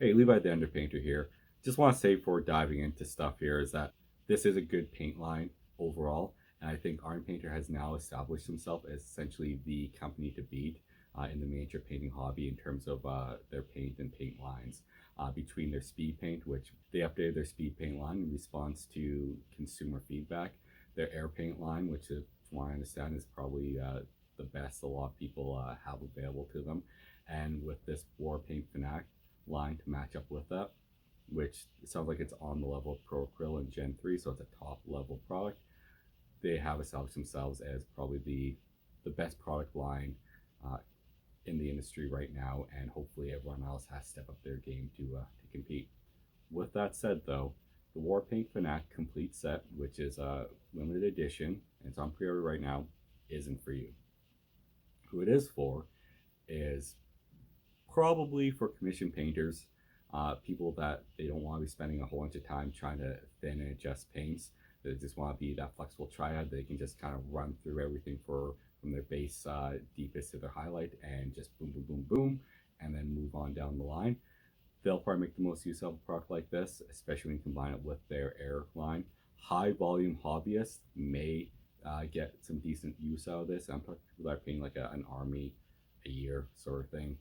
Hey, Levi the Underpainter here. Just want to say before diving into stuff here is that this is a good paint line overall, and I think Iron Painter has now established himself as essentially the company to beat in the miniature painting hobby in terms of their paint and paint lines. Between their speed paint, which they updated their speed paint line in response to consumer feedback, their air paint line, which is, from what I understand, is probably the best a lot of people have available to them, and with this Warpaint Fanatic line to match up with that, which sounds like it's on the level of Pro Acryl and Gen 3, so it's a top level product. They have established themselves as probably the best product line uh, in the industry right now, and hopefully everyone else has to step up their game to compete. With that said, though, the Warpaint Fanatic Complete Set, which is a limited edition and it's on pre-order right now, isn't for you. Who it is for is probably for commission painters, people that they don't want to be spending a whole bunch of time trying to thin and adjust paints. They just want to be that flexible triad. They can just kind of run through everything from their base deepest to their highlight and just boom, boom, boom, boom, and then move on down the line. They'll probably make the most use of a product like this, especially when you combine it with their air line. High volume hobbyists may get some decent use out of this. I'm talking people that are painting like an army a year sort of thing,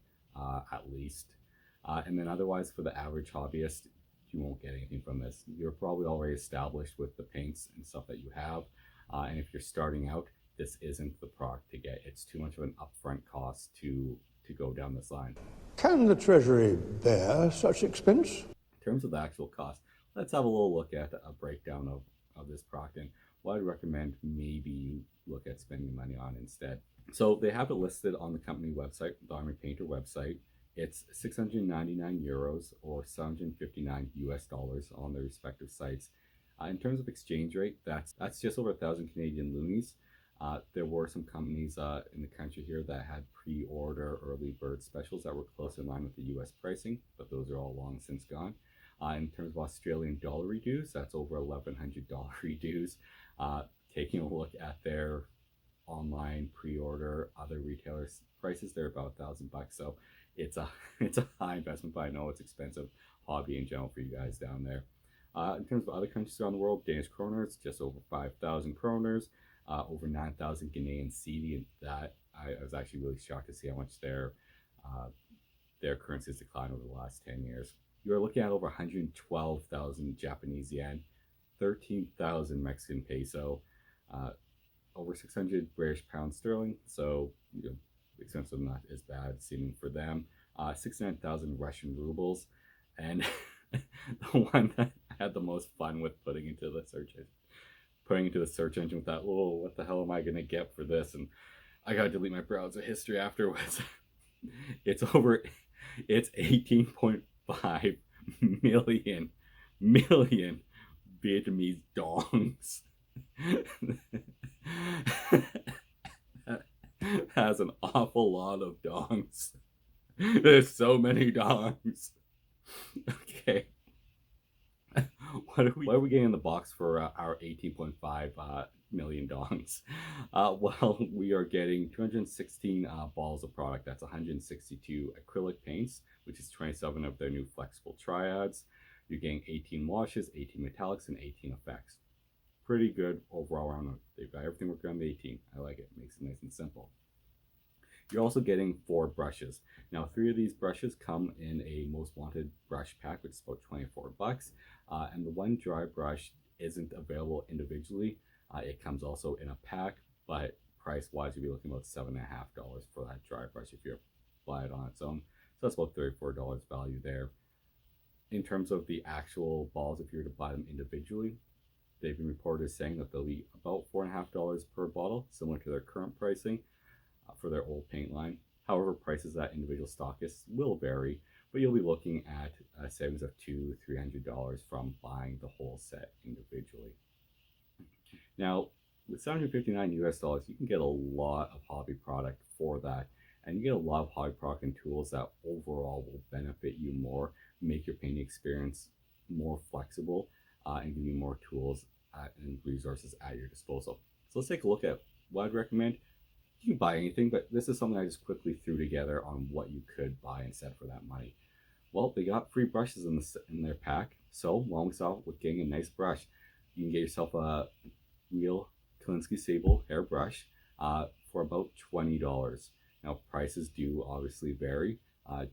at least. And then otherwise, for the average hobbyist, you won't get anything from this. You're probably already established with the paints and stuff that you have. And if you're starting out, this isn't the product to get. It's too much of an upfront cost to go down this line. Can the Treasury bear such expense? In terms of the actual cost, let's have a little look at a breakdown of this product and what I'd recommend maybe you look at spending money on instead. So they have it listed on the company website, the Iron Painter website. It's 699 euros or 759 US dollars on their respective sites. In terms of exchange rate, that's just over 1,000 Canadian loonies. There were some companies in the country here that had pre-order early bird specials that were close in line with the US pricing, but those are all long since gone. In terms of Australian dollar reduce, that's over $1,100 reduce. Taking a look at their online pre-order, other retailers prices, they're about $1,000. So it's a it's a high investment, but I know it's expensive hobby in general for you guys down there. In terms of other countries around the world, Danish kroner, it's just over 5,000 kroners, over 9,000 Ghanaian cedi, and that I was actually really shocked to see how much their currency has declined over the last 10 years. You're looking at over 112,000 Japanese yen, 13,000 Mexican peso, over 600 British pounds sterling, so expensive, not as bad seeming for them. 69,000 Russian rubles, and the one that I had the most fun with putting into the search engine with that, oh, what the hell am I gonna get for this? And I gotta delete my browser history afterwards. it's 18.5 million Vietnamese dongs. Has an awful lot of dongs. There's so many dongs. Okay. What are we getting in the box for our 18.5 million dongs? Well, we are getting 216 balls of product. That's 162 acrylic paints, which is 27 of their new flexible triads. You're getting 18 washes, 18 metallics, and 18 effects. Pretty good overall round. They've got everything working on the 18. I like it. Makes it nice and simple. You're also getting 4 brushes. Now, 3 of these brushes come in a most wanted brush pack, which is about $24. And the one dry brush isn't available individually. It comes also in a pack, but price-wise, you'll be looking about $7.50 for that dry brush if you buy it on its own. So that's about $34 value there. In terms of the actual balls, if you were to buy them individually, they've been reported as saying that they'll be about $4.50 per bottle, similar to their current pricing for their old paint line. However, prices at individual stockists will vary, but you'll be looking at savings of $200-300 from buying the whole set individually. Now, with 759 US dollars, you can get a lot of hobby product for that, and you get a lot of hobby product and tools that overall will benefit you more, make your painting experience more flexible, and give you more tools and resources at your disposal. So let's take a look at what I'd recommend. You can buy anything, but this is something I just quickly threw together on what you could buy instead for that money. Well, they got free brushes in their pack. So while we start with getting a nice brush, you can get yourself a real Kolinsky Sable hairbrush for about $20. Now prices do obviously vary.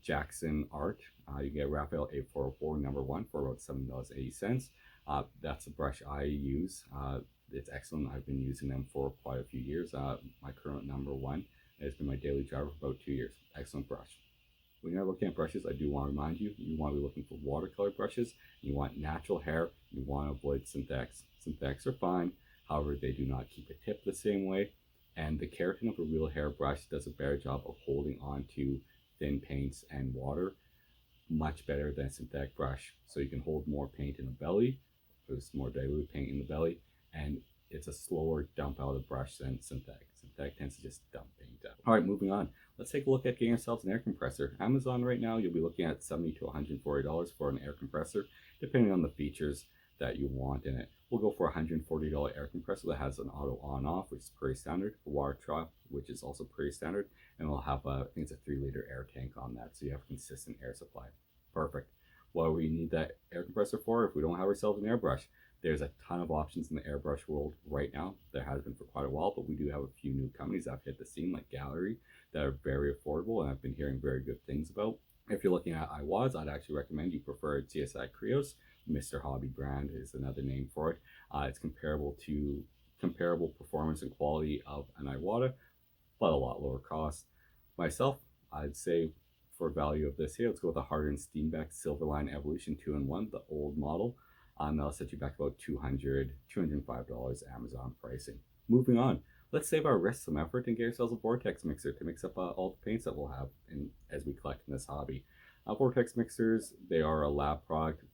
Jackson Art, you get Raphael 8404 number 1 for about $7.80. That's a brush I use. It's excellent. I've been using them for quite a few years. My current number 1 has been my daily driver for about 2 years. Excellent brush. When you're looking at brushes, I do want to remind you, you want to be looking for watercolor brushes. You want natural hair. You want to avoid synthetics. Synthetics are fine. However, they do not keep a tip the same way. And the keratin of a real hairbrush does a better job of holding on to thin paints and water much better than a synthetic brush. So you can hold more paint in the belly. There's more dilute paint in the belly. And it's a slower dump out of the brush than synthetic. Synthetic tends to just dump paint out. All right, moving on. Let's take a look at getting ourselves an air compressor. Amazon right now, you'll be looking at $70 to $140 for an air compressor, depending on the features that you want in it. We'll go for a $140 air compressor that has an auto on-off, which is pretty standard, a water trap, which is also pretty standard, and we'll have I think it's a 3-liter air tank on that, so you have a consistent air supply. Perfect. What do we need that air compressor for if we don't have ourselves an airbrush? There's a ton of options in the airbrush world right now. There has been for quite a while, but we do have a few new companies that have hit the scene, like Gallery, that are very affordable, and I've been hearing very good things about. If you're looking at IWAs, I'd actually recommend you prefer CSI Krios. Mr. Hobby brand is another name for it. It's comparable performance and quality of an Iwata, but a lot lower cost. Myself, I'd say for value of this here, let's go with the Hardin Steenbeck Silverline Evolution 2-in-1, the old model. That'll set you back about $205 Amazon pricing. Moving on, let's save our wrists some effort and get ourselves a Vortex mixer to mix up all the paints that we'll have as we collect in this hobby. Vortex mixers, they are a lab product.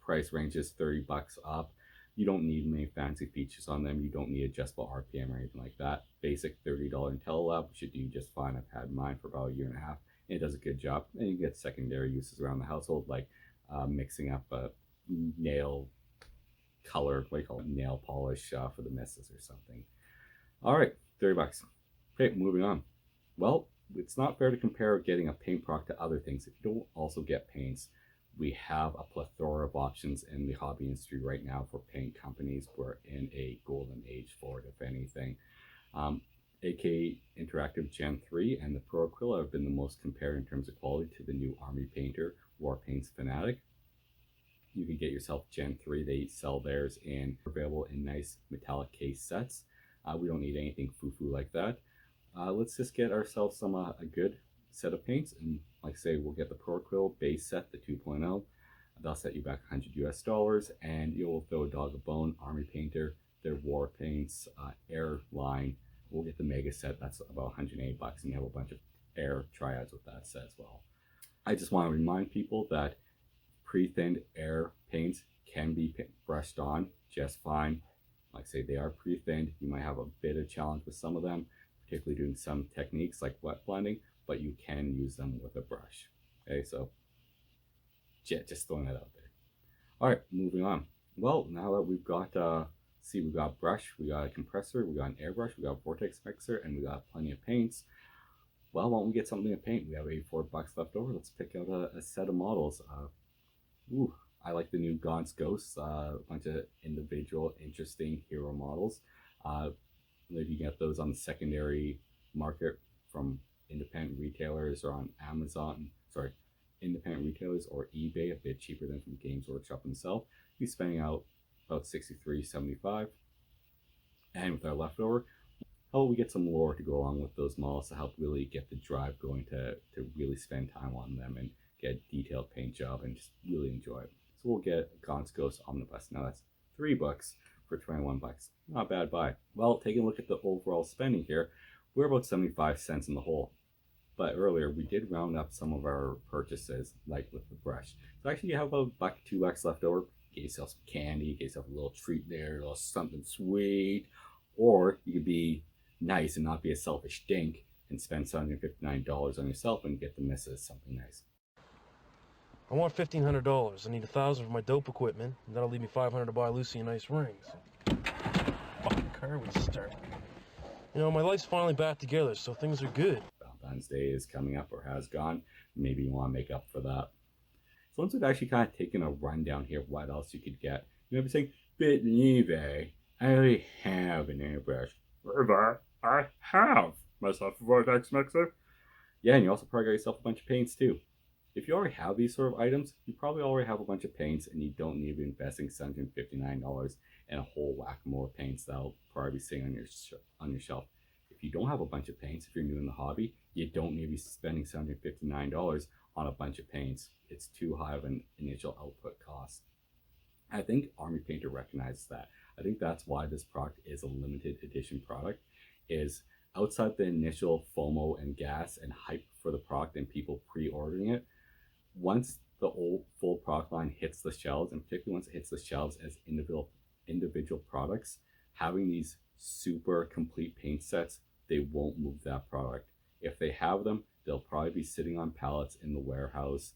Price ranges $30 up. You don't need many fancy features on them. You don't need adjustable RPM or anything like that. Basic $30 IntelliLab should do just fine. I've had mine for about a year and a half, and it does a good job. And you get secondary uses around the household, like mixing up a nail color, what do you call it, nail polish for the misses or something. All right, $30. Okay, moving on. Well, it's not fair to compare getting a paint product to other things if you don't also get paints. We have a plethora of options in the hobby industry right now for paint companies. We're in a golden age for it, if anything. AK Interactive Gen 3 and the Pro Acrylic have been the most compared in terms of quality to the new Army Painter Warpaints Fanatic. You can get yourself Gen 3. They sell theirs available in nice metallic case sets. We don't need anything foo-foo like that. Let's just get ourselves a good set of paints, and like I say, we'll get the Pro Acrylic base set, the 2.0. They'll set you back $100, and you'll throw a dog a bone. Army Painter, their Warpaints air line. We'll get the mega set. That's about $108, and you have a bunch of air triads with that set as well. I just want to remind people that pre-thinned air paints can be brushed on just fine. Like I say, they are pre-thinned. You might have a bit of challenge with some of them, particularly doing some techniques like wet blending, but you can use them with a brush. Okay, so yeah, just throwing that out there. All right, moving on. Well, now that we've got we've got brush, we got a compressor, we got an airbrush, we got a vortex mixer, and we got plenty of paints. Well, why don't we get something to paint? We have $84 left over. Let's pick out a set of models. I like the new Gaunt's Ghosts, a bunch of individual interesting hero models. You get those on the secondary market from independent retailers or on Amazon, independent retailers or eBay, a bit cheaper than from Games Workshop themselves. You're spending out about $63.75. And with our leftover, how about we get some lore to go along with those models to help really get the drive going to really spend time on them and get a detailed paint job and just really enjoy it. So we'll get Gaunt's Ghost Omnibus. Now that's $3 for $21. Not a bad buy. Well, taking a look at the overall spending here, we're about 75 cents in the hole. But earlier we did round up some of our purchases, like with the brush. So actually you have about $1, $2 left over. Get yourself some candy, get yourself a little treat there, a little something sweet. Or you could be nice and not be a selfish dink and spend $759 on yourself and get the missus something nice. I want $1,500. I need $1,000 for my dope equipment, and that'll leave me $500 to buy Lucy a nice rings. Fucking car would start. You know, my life's finally back together, so things are good. Valentine's Day is coming up or has gone. Maybe you want to make up for that. once we've actually kind of taken a rundown here of what else you could get, you know, be saying, "Bit in eBay, I already have an airbrush." I have myself a vortex mixer. Yeah, and you also probably got yourself a bunch of paints too. If you already have these sort of items, you probably already have a bunch of paints, and you don't need to be investing $759 in a whole whack-a-mole of paints that'll probably be sitting on your shelf. If you don't have a bunch of paints, if you're new in the hobby, you don't need to be spending $759 on a bunch of paints. It's too high of an initial output cost. I think Army Painter recognizes that. I think that's why this product is a limited edition product, is outside the initial FOMO and gas and hype for the product and people pre-ordering it, once the old full product line hits the shelves, and particularly once it hits the shelves as individual products, having these super complete paint sets, they won't move that product. If they have them, they'll probably be sitting on pallets in the warehouse,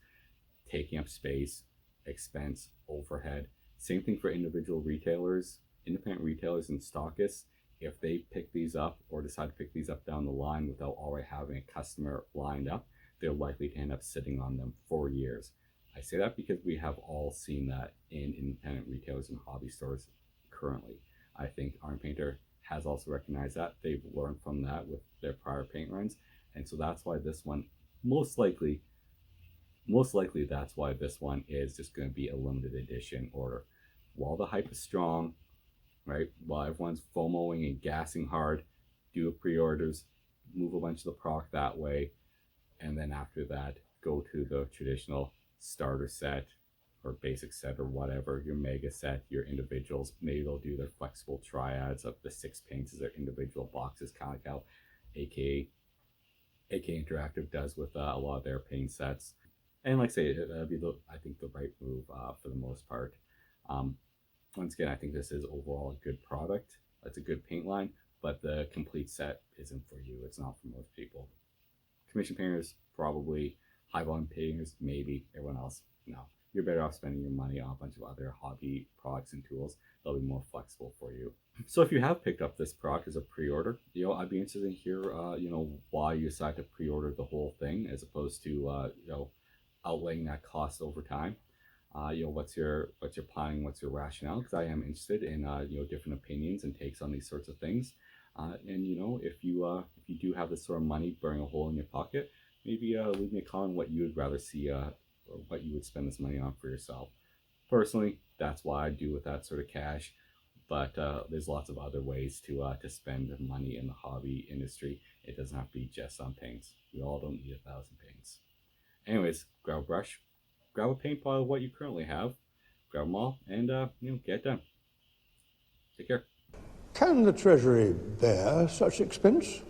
taking up space, expense, overhead. Same thing for individual retailers, independent retailers and stockists. If they pick these up or decide to pick these up down the line without already having a customer lined up, they're likely to end up sitting on them for years. I say that because we have all seen that in independent retailers and hobby stores currently. I think Arm Painter has also recognized that. They've learned from that with their prior paint runs. And so that's why this one, most likely that's why this one is just going to be a limited edition order. While the hype is strong, right? While everyone's FOMOing and gassing hard, do pre-orders, move a bunch of the product that way, and then after that, go to the traditional starter set or basic set or whatever, your mega set, your individuals. Maybe they'll do their flexible triads of the 6 paints as their individual boxes, kind of like how AK Interactive does with a lot of their paint sets. And like I say, that'd be I think the right move for the most part. Once again, I think this is overall a good product. It's a good paint line, but the complete set isn't for you. It's not for most people. Commission painters, probably. High volume painters, maybe. Everyone else, no. You're better off spending your money on a bunch of other hobby products and tools. They'll be more flexible for you. So if you have picked up this product as a pre-order, I'd be interested in hear, why you decide to pre-order the whole thing as opposed to, outlaying that cost over time. What's your planning, what's your rationale? Because I am interested in different opinions and takes on these sorts of things. And if you do have this sort of money burning a hole in your pocket, maybe leave me a comment on what you would rather see or what you would spend this money on for yourself. Personally, that's why I do with that sort of cash. But there's lots of other ways to spend money in the hobby industry. It doesn't have to be just on paints. We all don't need 1,000 paints. Anyways, grab a brush, grab a paint bottle of what you currently have, grab them all, and get it done. Take care. Can the Treasury bear such expense?